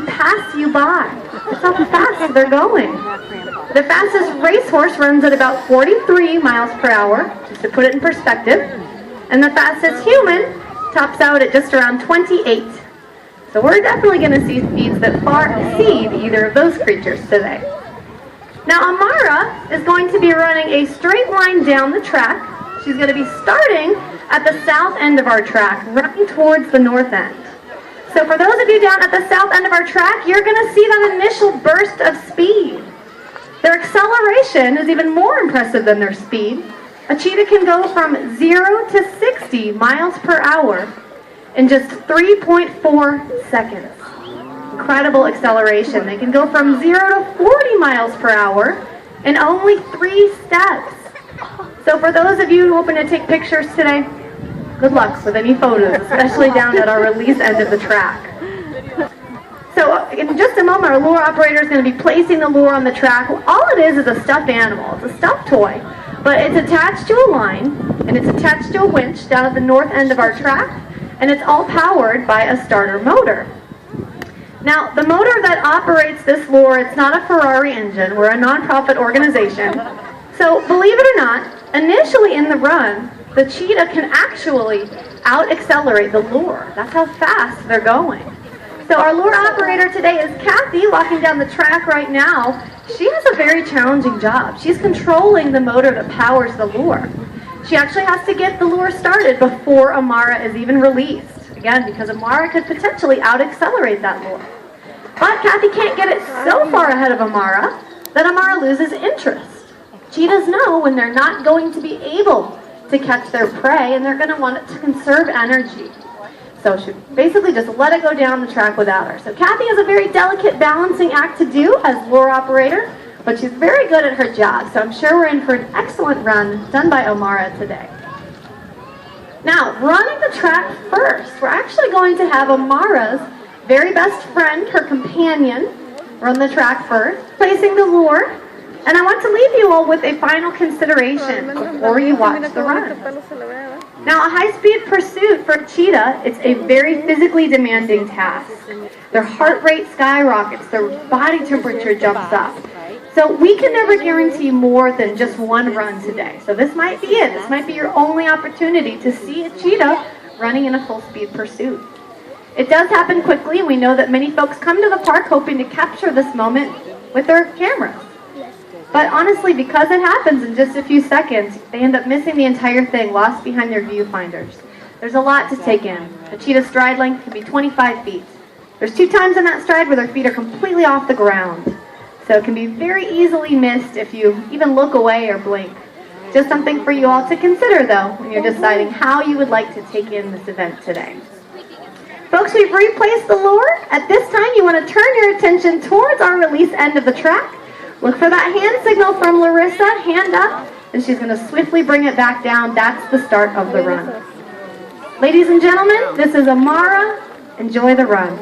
speed pass you by. That's how fast they're going. The fastest racehorse runs at about 43 miles per hour, just to put it in perspective. And the fastest human tops out at just around 28. So we're definitely going to see speeds that far exceed either of those creatures today. Now Amera is going to be running a straight line down the track. She's going to be starting at the south end of our track, running towards the north end. So for those of you down at the south end of our track, you're going to see that initial burst of speed. Their acceleration is even more impressive than their speed. A cheetah can go from 0 to 60 miles per hour in just 3.4 seconds. Incredible acceleration. They can go from 0 to 40 miles per hour in only 3 steps. So for those of you hoping to take pictures today, good luck with any photos, especially down at our release end of the track. So in just a moment, our lure operator is going to be placing the lure on the track. All it is a stuffed animal. It's a stuffed toy, but it's attached to a line, and it's attached to a winch down at the north end of our track, and it's all powered by a starter motor. Now, the motor that operates this lure, it's not a Ferrari engine. We're a nonprofit organization. So believe it or not, initially in the run, the cheetah can actually out-accelerate the lure. That's how fast they're going. So our lure operator today is Kathy, walking down the track right now. She has a very challenging job. She's controlling the motor that powers the lure. She actually has to get the lure started before Amera is even released. Again, because Amera could potentially out-accelerate that lure. But Kathy can't get it so far ahead of Amera that Amera loses interest. Cheetahs know when they're not going to be able to catch their prey, and they're going to want it to conserve energy. So she basically just let it go down the track without her. So Kathy has a very delicate balancing act to do as lure operator, but she's very good at her job. So I'm sure we're in for an excellent run done by Amera today. Now, running the track first, we're actually going to have Amera's very best friend, her companion, run the track first, placing the lure. And I want to leave you all with a final consideration before you watch the run. Now, a high-speed pursuit for a cheetah, it's a very physically demanding task. Their heart rate skyrockets, their body temperature jumps up. So we can never guarantee more than just one run today. So this might be it. This might be your only opportunity to see a cheetah running in a full-speed pursuit. It does happen quickly, and we know that many folks come to the park hoping to capture this moment with their cameras. But honestly, because it happens in just a few seconds, they end up missing the entire thing, lost behind their viewfinders. There's a lot to take in. A cheetah's stride length can be 25 feet. There's 2 times in that stride where their feet are completely off the ground. So it can be very easily missed if you even look away or blink. Just something for you all to consider, though, when you're deciding how you would like to take in this event today. Folks, we've replaced the lure. At this time, you want to turn your attention towards our release end of the track. Look for that hand signal from Larissa, hand up, and she's going to swiftly bring it back down. That's the start of the run. Ladies and gentlemen, this is Amera. Enjoy the run.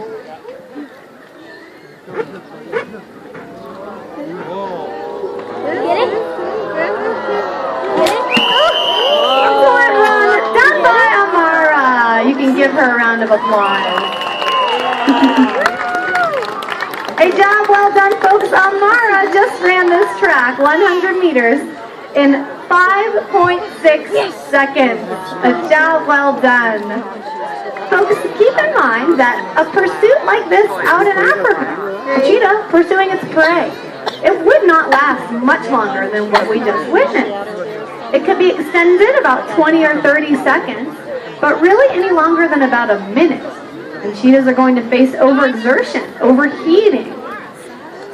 Excellent run done by Amera. You can give her a round of applause. A job well done, folks. Amera just ran this track, 100 meters, in 5.6 seconds. A job well done. Folks, keep in mind that a pursuit like this out in Africa, a cheetah pursuing its prey, it would not last much longer than what we just witnessed. It could be extended about 20 or 30 seconds, but really any longer than about a minute. And cheetahs are going to face overexertion, overheating.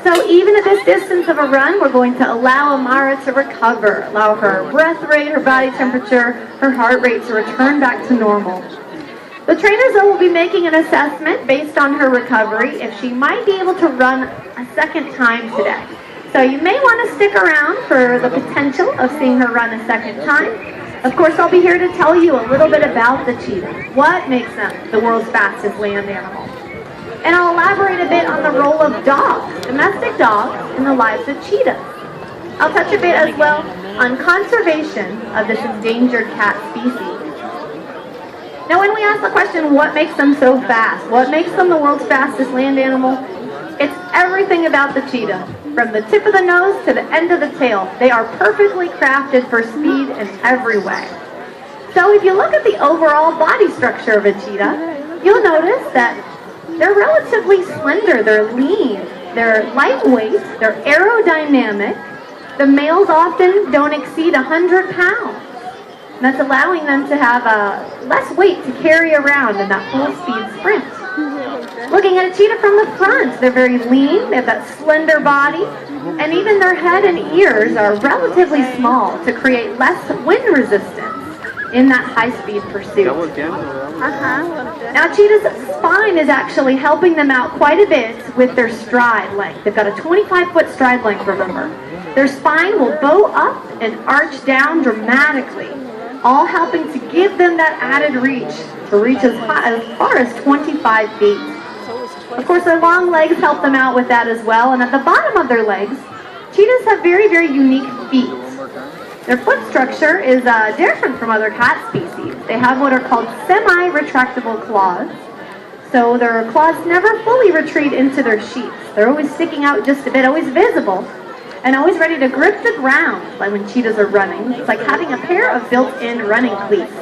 So even at this distance of a run, we're going to allow Amera to recover, allow her breath rate, her body temperature, her heart rate to return back to normal. The trainers, though, will be making an assessment based on her recovery if she might be able to run a second time today. So you may want to stick around for the potential of seeing her run a second time. Of course, I'll be here to tell you a little bit about the cheetah, what makes them the world's fastest land animal. And I'll elaborate a bit on the role of dogs, domestic dogs, in the lives of cheetahs. I'll touch a bit as well on conservation of this endangered cat species. Now, when we ask the question, what makes them so fast? What makes them the world's fastest land animal? It's everything about the cheetah, from the tip of the nose to the end of the tail. They are perfectly crafted for speed in every way. So if you look at the overall body structure of a cheetah, you'll notice that they're relatively slender, they're lean, they're lightweight, they're aerodynamic. The males often don't exceed 100 pounds. And that's allowing them to have less weight to carry around in that full-speed sprint. Looking at a cheetah from the front, they're very lean, they have that slender body, and even their head and ears are relatively small to create less wind resistance in that high-speed pursuit. Now, cheetah's spine is actually helping them out quite a bit with their stride length. They've got a 25-foot stride length, remember. Their spine will bow up and arch down dramatically, all helping to give them that added reach to reach as far as 25 feet. Of course, their long legs help them out with that as well, and at the bottom of their legs, cheetahs have very, very unique feet. Their foot structure is different from other cat species. They have what are called semi-retractable claws, so their claws never fully retreat into their sheaths. They're always sticking out just a bit, always visible, and always ready to grip the ground like when cheetahs are running. It's like having a pair of built-in running cleats.